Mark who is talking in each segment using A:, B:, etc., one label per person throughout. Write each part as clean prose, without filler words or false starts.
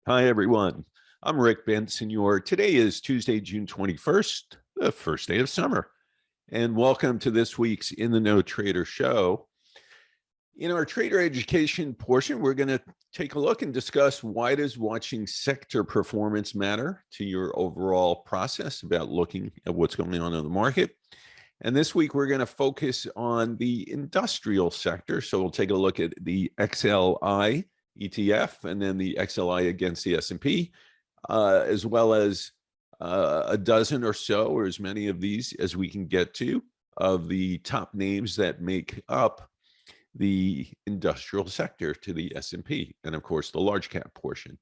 A: Hi, everyone. I'm Rick Bensignor. Today is Tuesday, June 21st, the first day of summer. And welcome to this week's In the Know Trader Show. In our trader education portion, we're going to take a look and discuss why does watching sector performance matter to your overall process about looking at what's going on in the market. And this week, we're going to focus on the industrial sector. So we'll take a look at the XLI ETF and then the XLI against the S&P, as well as a dozen or so, or as many of these as we can get to, of the top names that make up the industrial sector to the S&P, and of course, the large cap portion.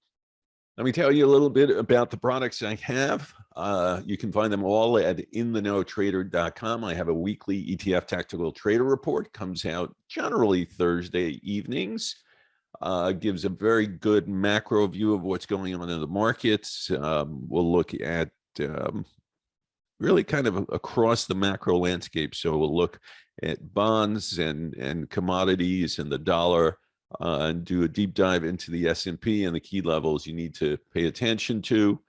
A: Let me tell you a little bit about the products I have. You can find them all at inthenowtrader.com. I have a weekly ETF tactical trader report, comes out generally Thursday evenings. Gives a very good macro view of what's going on in the markets. We'll look at really kind of across the macro landscape. So we'll look at bonds and commodities and the dollar, and do a deep dive into the S&P and the key levels you need to pay attention to.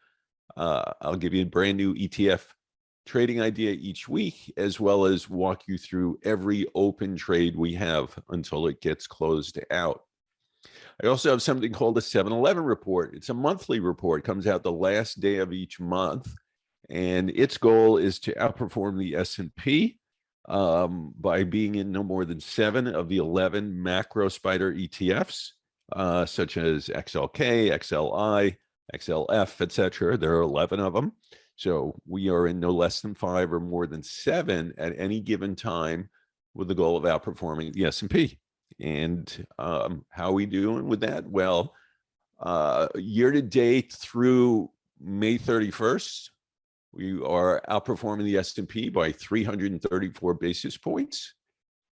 A: I'll give you a brand new ETF trading idea each week, as well as walk you through every open trade we have until it gets closed out. I also have something called a 7-Eleven report. It's a monthly report, comes out the last day of each month, and its goal is to outperform the S&P by being in no more than 7 of the 11 macro spider ETFs, such as XLK, XLI, XLF, etc. There are 11 of them. So we are in no less than 5 or more than 7 at any given time with the goal of outperforming the S&P. And how are we doing with that? Well, year to date through May 31st, we are outperforming the S&P by 334 basis points.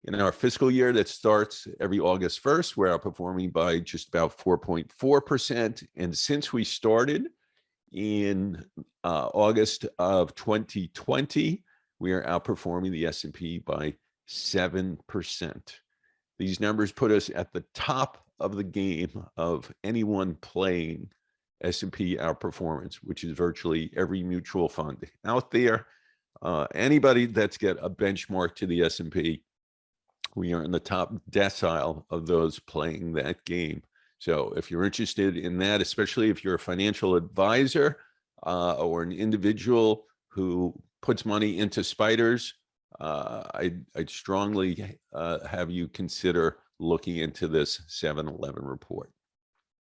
A: In our fiscal year that starts every August 1st, we're outperforming by just about 4.4%. And since we started in August of 2020, we are outperforming the S&P by 7%. These numbers put us at the top of the game of anyone playing S&P outperformance, which is virtually every mutual fund out there. Anybody that's got a benchmark to the S&P, we are in the top decile of those playing that game. So if you're interested in that, especially if you're a financial advisor or an individual who puts money into spiders, I'd strongly have you consider looking into this 7-Eleven report.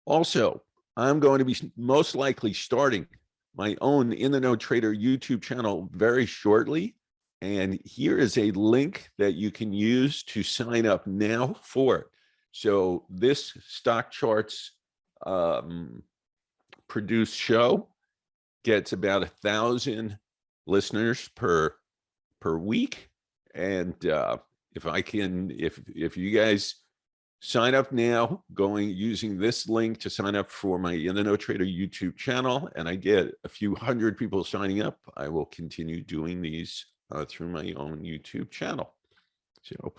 A: Also, I'm going to be most likely starting my own In the Know Trader YouTube channel very shortly. And here is a link that you can use to sign up now for it. So this StockCharts produced show gets about 1,000 listeners per week. And if you guys sign up now, using this link to sign up for my In the Know Trader YouTube channel, and I get a few hundred people signing up, I will continue doing these through my own YouTube channel. So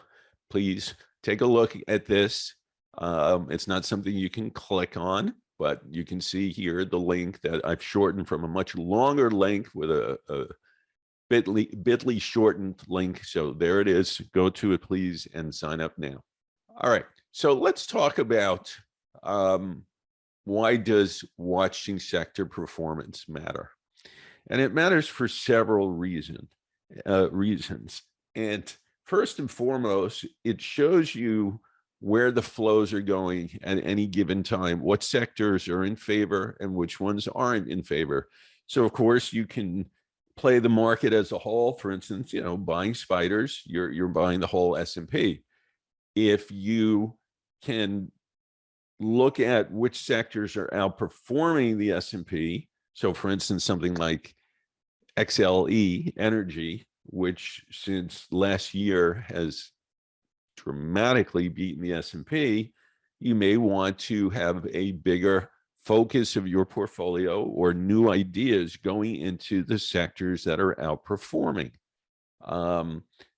A: please take a look at this. It's not something you can click on, but you can see here the link that I've shortened from a much longer link with a bit.ly shortened link. So there it is. Go to it, please, and sign up now. All right. So let's talk about why does watching sector performance matter? And it matters for several reasons. And first and foremost, it shows you where the flows are going at any given time, what sectors are in favor and which ones aren't in favor. So of course you can play the market as a whole. For instance, buying spiders, you're buying the whole S&P. If you can look at which sectors are outperforming the S&P, so for instance, something like XLE energy, which since last year has dramatically beaten the S&P, you may want to have a bigger focus of your portfolio or new ideas going into the sectors that are outperforming.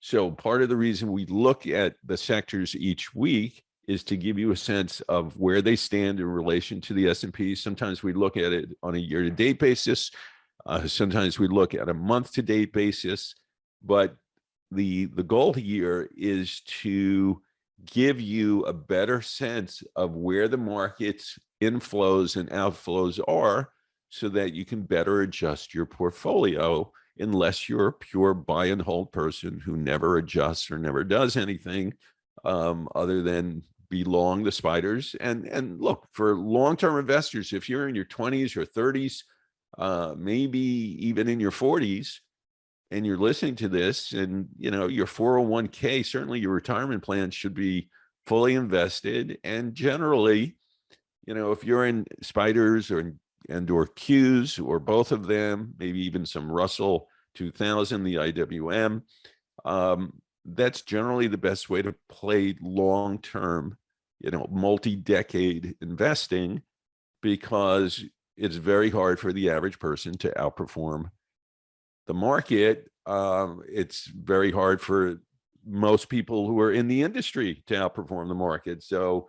A: So part of the reason we look at the sectors each week is to give you a sense of where they stand in relation to the S&P. Sometimes we look at it on a year-to-date basis. Sometimes we look at a month-to-date basis. But the goal here is to give you a better sense of where the market's inflows and outflows are so that you can better adjust your portfolio, unless you're a pure buy and hold person who never adjusts or never does anything other than be long the spiders. And look, for long-term investors, if you're in your 20s or 30s, maybe even in your 40s, and you're listening to this, and your 401k, certainly your retirement plan, should be fully invested. And generally, if you're in spiders or Qs or both of them, maybe even some Russell 2000, the IWM, that's generally the best way to play long-term, multi-decade investing, because it's very hard for the average person to outperform the market. It's very hard for most people who are in the industry to outperform the market. So,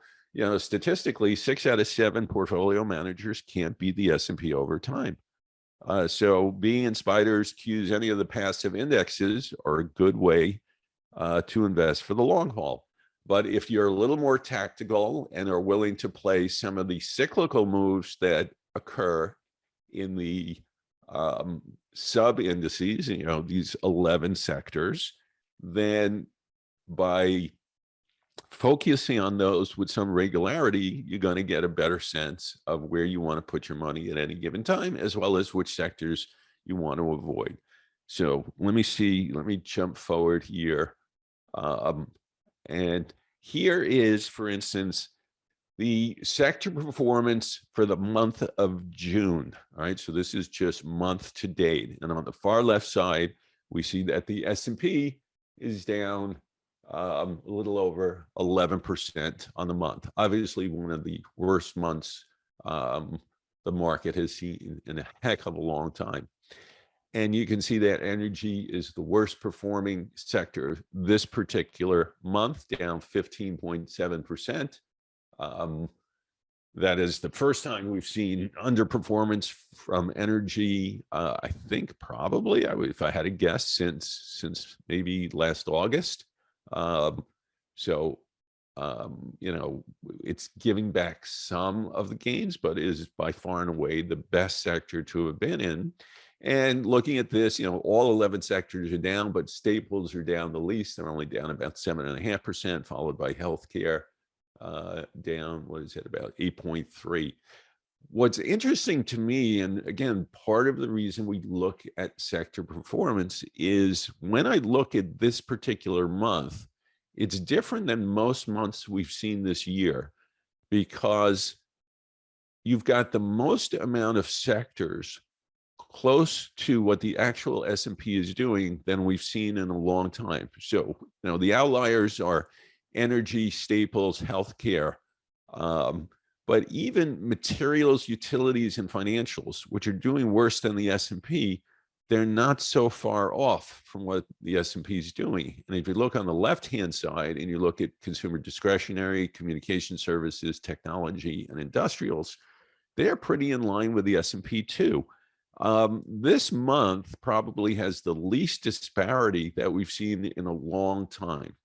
A: statistically, 6 out of 7 portfolio managers can't beat the S&P over time. So being in spiders, Qs, any of the passive indexes are a good way to invest for the long haul. But if you're a little more tactical and are willing to play some of the cyclical moves that occur in the sub indices, these 11 sectors, then by focusing on those with some regularity, you're going to get a better sense of where you want to put your money at any given time, as well as which sectors you want to avoid. So let me jump forward here. And here is, for instance, the sector performance for the month of June. All right, so this is just month to date. And on the far left side, we see that the S&P is down a little over 11% on the month. Obviously, one of the worst months the market has seen in a heck of a long time. And you can see that energy is the worst performing sector this particular month, down 15.7%. That is the first time we've seen underperformance from energy, I think probably, if I had to guess, since maybe last August. It's giving back some of the gains, but is by far and away the best sector to have been in. And looking at this, all 11 sectors are down, but staples are down the least. They're only down about 7.5%, followed by healthcare, down, about 8.3. What's interesting to me, and again, part of the reason we look at sector performance, is when I look at this particular month, it's different than most months we've seen this year, because you've got the most amount of sectors close to what the actual S&P is doing than we've seen in a long time. So, the outliers are energy, staples, healthcare, but even materials, utilities, and financials, which are doing worse than the S&P, they're not so far off from what the S&P is doing. And if you look on the left-hand side and you look at consumer discretionary, communication services, technology, and industrials, they're pretty in line with the S&P too. This month probably has the least disparity that we've seen in a long time,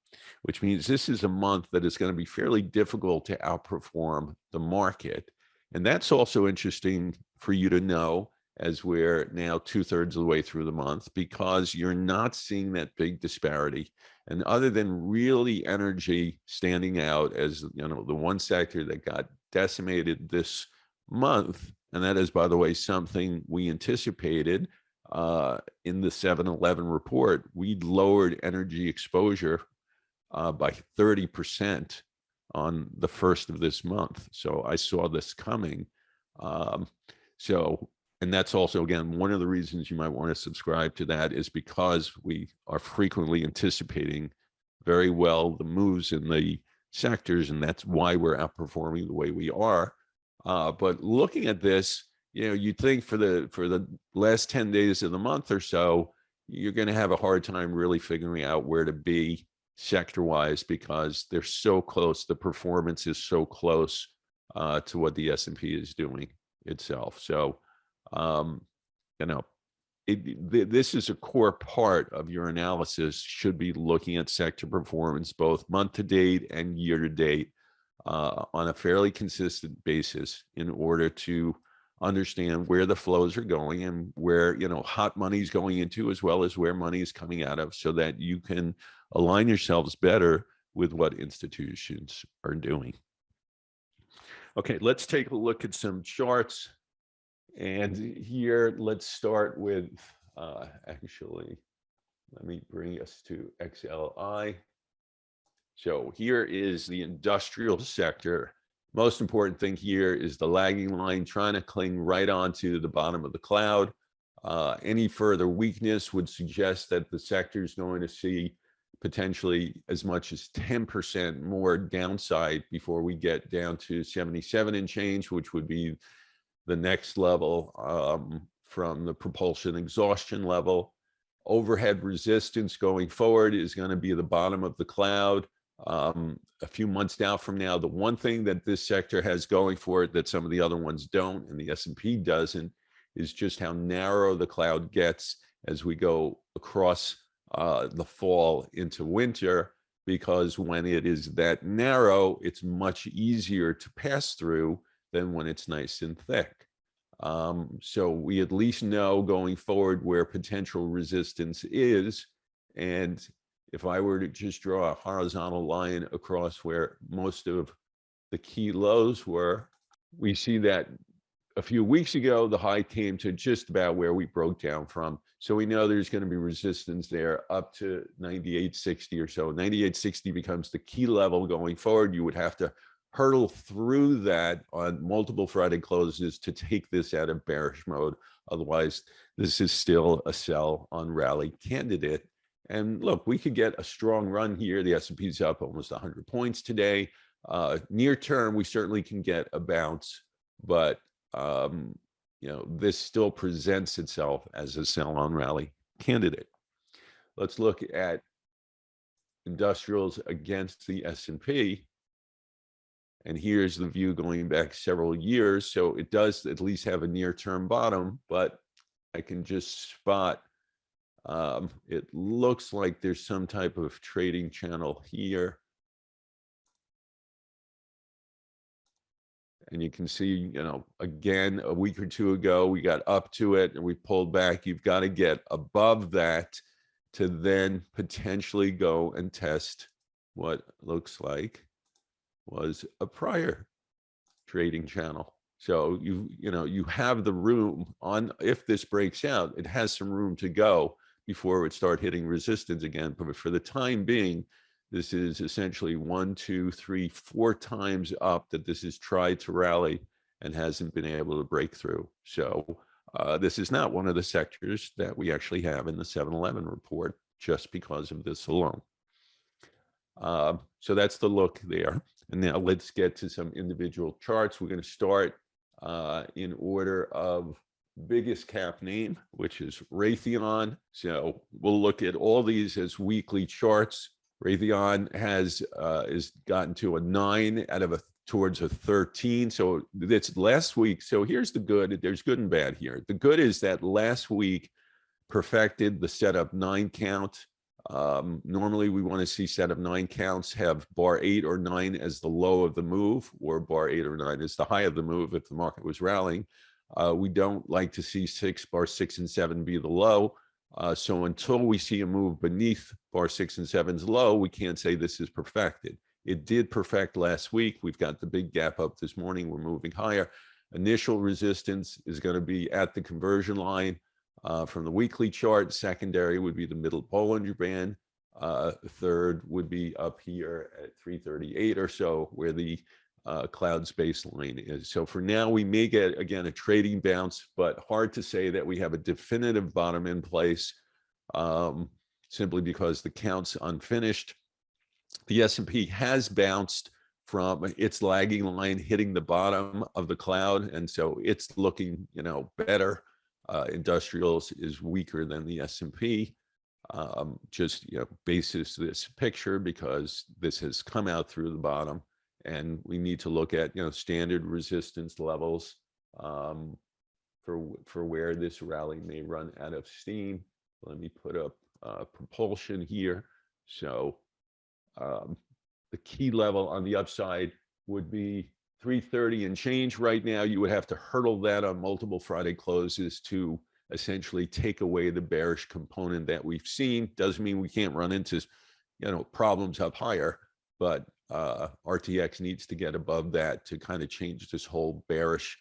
A: which means this is a month that is going to be fairly difficult to outperform the market. And that's also interesting for you to know, as we're now 2/3 of the way through the month, because you're not seeing that big disparity. And other than really energy standing out as the one sector that got decimated this month, and that is, by the way, something we anticipated in the 7-Eleven report, we'd lowered energy exposure by 30% on the first of this month. So I saw this coming. And that's also, again, one of the reasons you might want to subscribe to that, is because we are frequently anticipating very well the moves in the sectors, and that's why we're outperforming the way we are. But looking at this, you'd think for the last 10 days of the month or so, you're going to have a hard time really figuring out where to be sector-wise because they're so close. The performance is so close to what the S&P is doing itself. So, you know, this is a core part of your analysis. Should be looking at sector performance both month to date and year to date on a fairly consistent basis in order to understand where the flows are going and where, you know, hot money is going into, as well as where money is coming out of, so that you can align yourselves better with what institutions are doing. Okay, let's take a look at some charts. And here, let's start with, actually, let me bring us to XLI. So here is the industrial sector. Most important thing here is the lagging line trying to cling right onto the bottom of the cloud. Any further weakness would suggest that the sector is going to see potentially as much as 10% more downside before we get down to 77 and change, which would be the next level from the propulsion exhaustion level. Overhead resistance going forward is going to be the bottom of the cloud. A few months down from now, the one thing that this sector has going for it that some of the other ones don't, and the S&P doesn't, is just how narrow the cloud gets as we go across the fall into winter, because when it is that narrow, it's much easier to pass through than when it's nice and thick. So we at least know going forward where potential resistance is. And if I were to just draw a horizontal line across where most of the key lows were, we see that a few weeks ago, the high came to just about where we broke down from. So we know there's going to be resistance there up to 98.60 or so. 98.60 becomes the key level going forward. You would have to hurdle through that on multiple Friday closes to take this out of bearish mode. Otherwise, this is still a sell on rally candidate. And look, we could get a strong run here. The S&P's up almost 100 points today. Near term, we certainly can get a bounce, but you know, this still presents itself as a sell on rally candidate. Let's look at industrials against the S&P. And here's the view going back several years. So it does at least have a near-term bottom, but I can just spot, it looks like there's some type of trading channel here. And you can see, you know, again, a week or two ago, we got up to it and we pulled back. You've got to get above that to then potentially go and test what looks like was a prior trading channel. So you know, you have the room on, if this breaks out, it has some room to go before it would start hitting resistance again. But for the time being, this is essentially 1, 2, 3, 4 times up that this has tried to rally and hasn't been able to break through. So this is not one of the sectors that we actually have in the 7-Eleven report just because of this alone. So that's the look there. And now let's get to some individual charts. We're going to start in order of biggest cap name, which is Raytheon. So we'll look at all these as weekly charts. Raytheon has gotten to a 9 out of towards a 13. So that's last week. So here's the good. There's good and bad here. The good is that last week perfected the setup 9 count. Normally we want to see set of 9 counts have bar 8 or 9 as the low of the move, or bar 8 or 9 as the high of the move if the market was rallying. We don't like to see bar 6 and 7 be the low. So until we see a move beneath bar 6 and 7's low, we can't say this is perfected. It did perfect last week. We've got the big gap up this morning. We're moving higher. Initial resistance is going to be at the conversion line. From the weekly chart, secondary would be the middle Bollinger Band. Third would be up here at 338 or so, where the cloud's baseline is. So for now, we may get, again, a trading bounce, but hard to say that we have a definitive bottom in place, simply because the count's unfinished. The S&P has bounced from its lagging line, hitting the bottom of the cloud, and so it's looking, you know, better. Industrials is weaker than the S&P. just basis this picture, because this has come out through the bottom, and we need to look at standard resistance levels for where this rally may run out of steam. Let me put up propulsion here. So the key level on the upside would be 330 and change. Right now, you would have to hurdle that on multiple Friday closes to essentially take away the bearish component that we've seen. Doesn't mean we can't run into problems up higher, but RTX needs to get above that to kind of change this whole bearish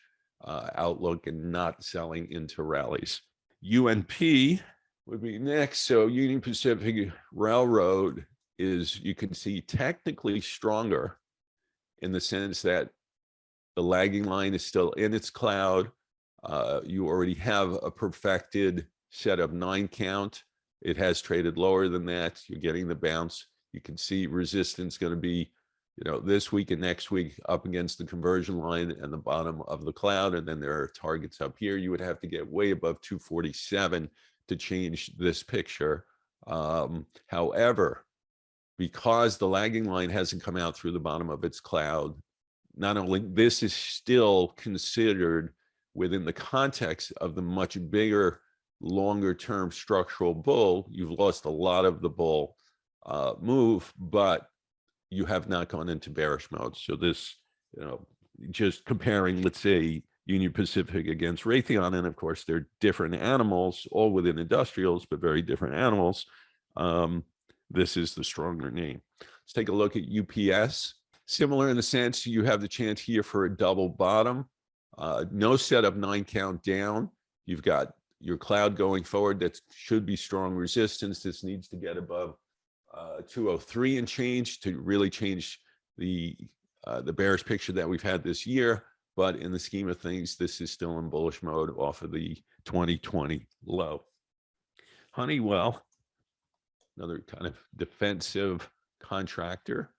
A: outlook and not selling into rallies. UNP would be next. So Union Pacific Railroad is, you can see, technically stronger in the sense that the lagging line is still in its cloud. You already have a perfected set of 9 count. It has traded lower than that. You're getting the bounce. You can see resistance going to be, this week and next week up against the conversion line and the bottom of the cloud. And then there are targets up here. You would have to get way above 247 to change this picture. However, because the lagging line hasn't come out through the bottom of its cloud, not only this is still considered within the context of the much bigger, longer term structural bull. You've lost a lot of the bull move, but you have not gone into bearish mode. So this, just comparing, let's say, Union Pacific against Raytheon, and of course they're different animals, all within industrials, but very different animals. This is the stronger name. Let's take a look at UPS. Similar in the sense you have the chance here for a double bottom. No set of 9 count down. You've got your cloud going forward that should be strong resistance. This needs to get above 203 and change to really change the bearish picture that we've had this year. But in the scheme of things, this is still in bullish mode off of the 2020 low. Honeywell, another kind of defensive contractor.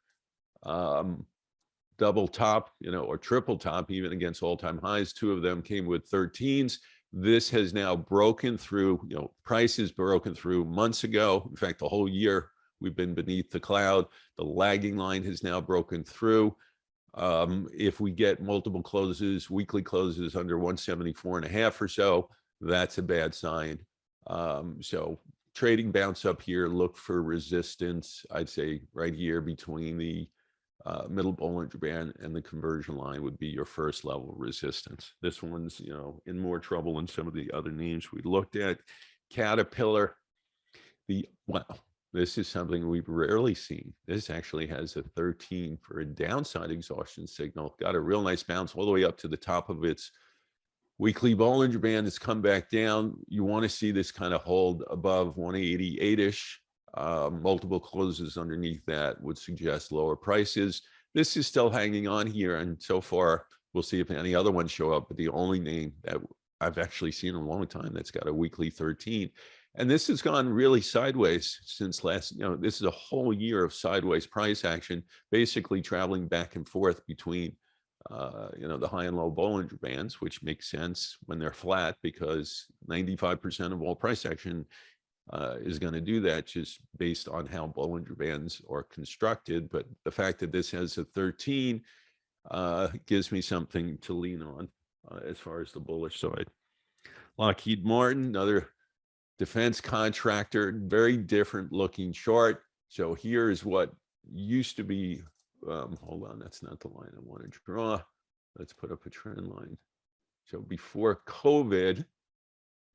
A: Double top, or triple top, even against all-time highs. 2 of them came with 13s. This has now broken through, prices broken through months ago. In fact, the whole year we've been beneath the cloud. The lagging line has now broken through. If we get multiple closes, weekly closes under 174.5 or so, that's a bad sign. So trading bounce up here, look for resistance, I'd say right here between the middle Bollinger Band and the conversion line would be your first level resistance. This one's, in more trouble than some of the other names we looked at. Caterpillar, this is something we've rarely seen. This actually has a 13 for a downside exhaustion signal. Got a real nice bounce all the way up to the top of its weekly Bollinger Band. Has come back down. You want to see this kind of hold above 188-ish. Multiple closes underneath that would suggest lower prices. This is still hanging on here, and so far we'll see if any other ones show up, but the only name that I've actually seen in a long time that's got a weekly 13. And this has gone really sideways since last, this is a whole year of sideways price action, basically traveling back and forth between the high and low Bollinger Bands, which makes sense when they're flat, because 95% of all price action is going to do that just based on how Bollinger Bands are constructed. But the fact that this has a 13 gives me something to lean on as far as the bullish side. Lockheed Martin, another defense contractor, very different looking chart. So here is what used to be, hold on, that's not the line I want to draw. Let's put up a trend line. So before COVID,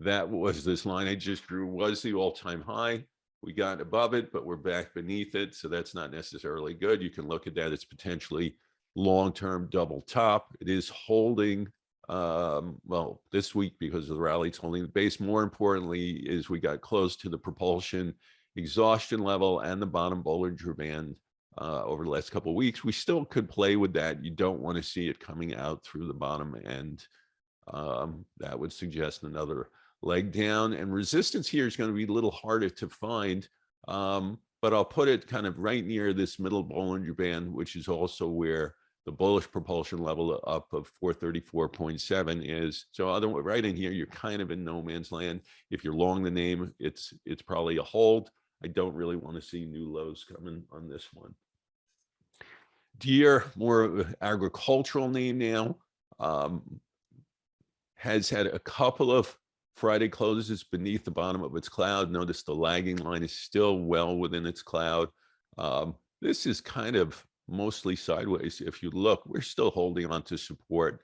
A: that was this line I just drew, was the all-time high. We got above it, but we're back beneath it. So that's not necessarily good. You can look at that as potentially long-term double top. It is holding, well, this week because of the rally, it's holding the base. More importantly is we got close to the propulsion exhaustion level and the bottom Bollinger Band over the last couple of weeks. We still could play with that. You don't want to see it coming out through the bottom end. That would suggest another leg down, and resistance here is going to be a little harder to find, but I'll put it kind of right near this middle Bollinger Band, which is also where the bullish propulsion level up of 434.7 is. So otherwise, right in here, you're kind of in no man's land. If you're long the name, it's probably a hold. I don't really want to see new lows coming on this one. Deere, more of an agricultural name now, has had a couple of Friday closes beneath the bottom of its cloud. Notice the lagging line is still well within its cloud. This is kind of mostly sideways. If you look, we're still holding on to support.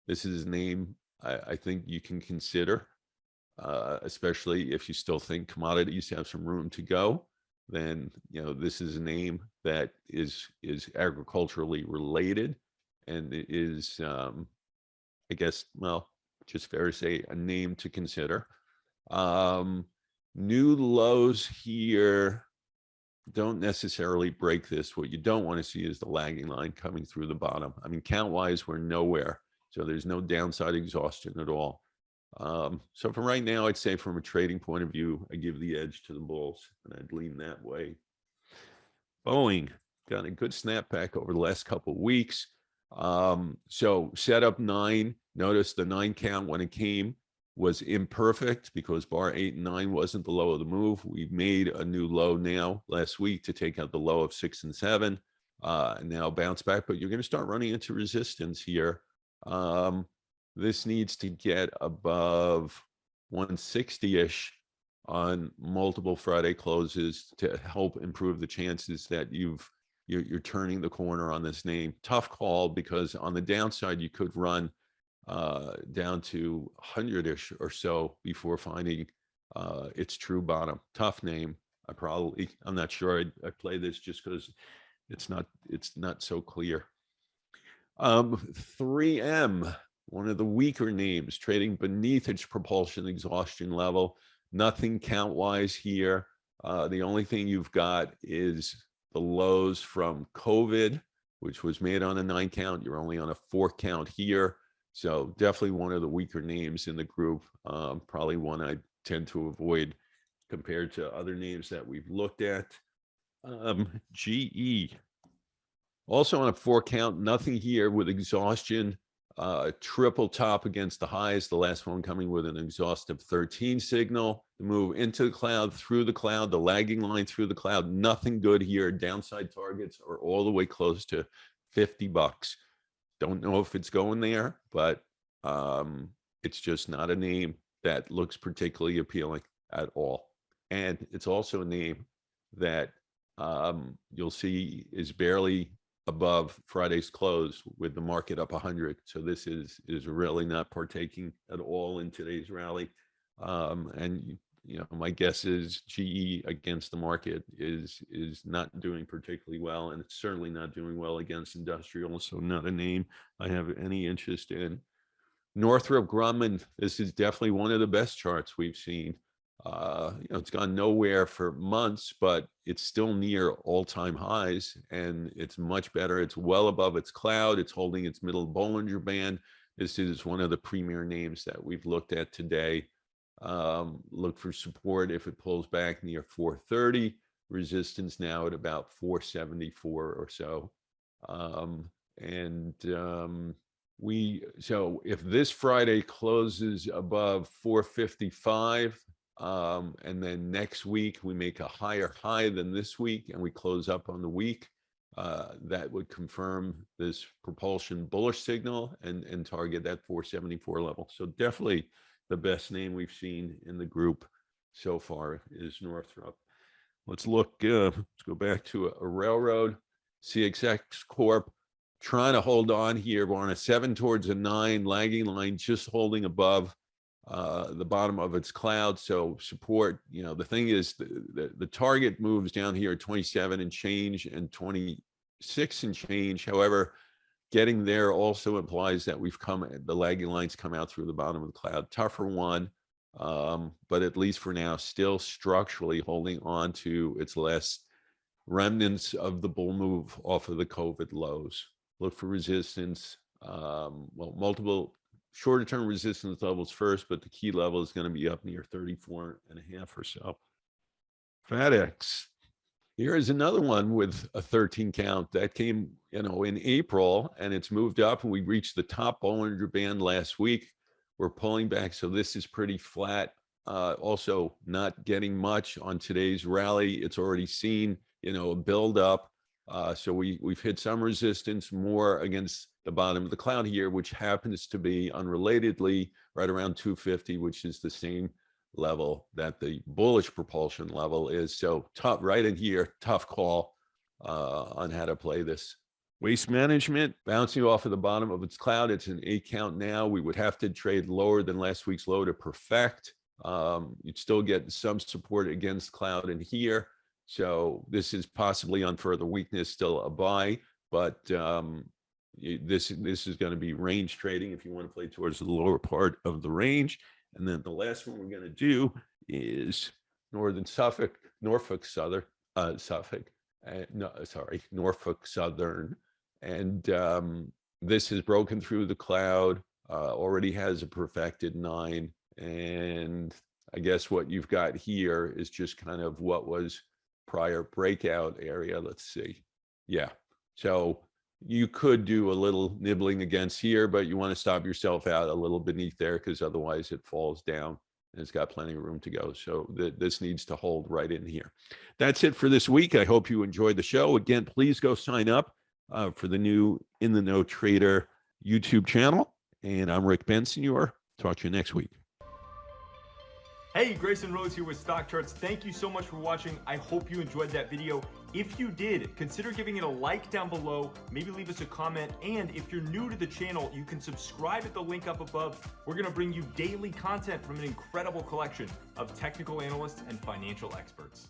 A: This is a name I think you can consider, especially if you still think commodities have some room to go. Then this is a name that is agriculturally related, and it is I guess, well, just fair to say, a name to consider. New lows here don't necessarily break this. What you don't want to see is the lagging line coming through the bottom. I mean, count-wise, we're nowhere. So there's no downside exhaustion at all. So for right now, I'd say from a trading point of view, I give the edge to the bulls, and I'd lean that way. Boeing got a good snapback over the last couple of weeks. So set up 9. Notice the 9 count when it came was imperfect because bar 8 and 9 wasn't the low of the move. We made a new low now last week to take out the low of 6 and 7, and now bounce back. But you're going to start running into resistance here. This needs to get above 160-ish on multiple Friday closes to help improve the chances that you're turning the corner on this name. Tough call, because on the downside, you could run down to 100-ish or so before finding its true bottom. Tough name. I'm not sure I play this just because it's not so clear. 3M, one of the weaker names, trading beneath its propulsion exhaustion level. Nothing count-wise here. The only thing you've got is the lows from COVID, which was made on a 9 count. You're only on a 4 count here. So definitely one of the weaker names in the group. Probably one I tend to avoid compared to other names that we've looked at. GE, also on a 4 count, nothing here with exhaustion. Triple top against the highs, the last one coming with an exhaustive 13 signal. The move into the cloud, through the cloud, the lagging line through the cloud, nothing good here. Downside targets are all the way close to $50. Don't know if it's going there, but it's just not a name that looks particularly appealing at all. And it's also a name that you'll see is barely above Friday's close with the market up 100. So this is really not partaking at all in today's rally. And my guess is GE against the market is not doing particularly well, and it's certainly not doing well against industrial. So not a name I have any interest in. Northrop Grummond, this is definitely one of the best charts we've seen. It's gone nowhere for months, but it's still near all-time highs, and it's much better. It's well above its cloud. It's holding its middle Bollinger Band. This is one of the premier names that we've looked at today. Look for support if it pulls back near 430. Resistance now at about 474 or so. So if this Friday closes above 455, and then next week we make a higher high than this week and we close up on the week, that would confirm this propulsion bullish signal and target that 474 level. So definitely the best name we've seen in the group so far is Northrup. Let's go back to a railroad. CSX Corp, trying to hold on here. We're on a 7 towards a 9, lagging line, just holding above the bottom of its cloud. So support, the thing is the target moves down here at 27 and change and 26 and change. However, getting there also implies that the lagging lines come out through the bottom of the cloud. Tougher one, but at least for now, still structurally holding on to its last remnants of the bull move off of the COVID lows. Look for resistance, multiple shorter term resistance levels first, but the key level is going to be up near 34.5 or so. FedEx, Here is another one with a 13 count that came, in April, and it's moved up, and we reached the top Bollinger Band last week. We're pulling back, so this is pretty flat. Also not getting much on today's rally. It's already seen, a build up. So we've hit some resistance more against the bottom of the cloud here, which happens to be unrelatedly right around 250, which is the same level that the bullish propulsion level is. So tough right in here, tough call on how to play this. Waste management bouncing off of the bottom of its cloud. It's an 8 count now. We would have to trade lower than last week's low to perfect. You'd still get some support against cloud in here. So this is possibly on further weakness, still a buy, but this is going to be range trading if you want to play towards the lower part of the range. And then the last one we're going to do is Norfolk Southern, Norfolk Southern. And this has broken through the cloud, already has a perfected 9. And I guess what you've got here is just kind of what was prior breakout area. Let's see. Yeah. So you could do a little nibbling against here, but you want to stop yourself out a little beneath there because otherwise it falls down and it's got plenty of room to go. So this needs to hold right in here. That's it for this week. I hope you enjoyed the show. Again, please go sign up for the new In the Know Trader YouTube channel. And I'm Rick Bensignor. Talk to you next week.
B: Hey, Grayson Rose here with StockCharts. Thank you so much for watching. I hope you enjoyed that video. If you did, consider giving it a like down below, maybe leave us a comment, and if you're new to the channel, you can subscribe at the link up above. We're gonna bring you daily content from an incredible collection of technical analysts and financial experts.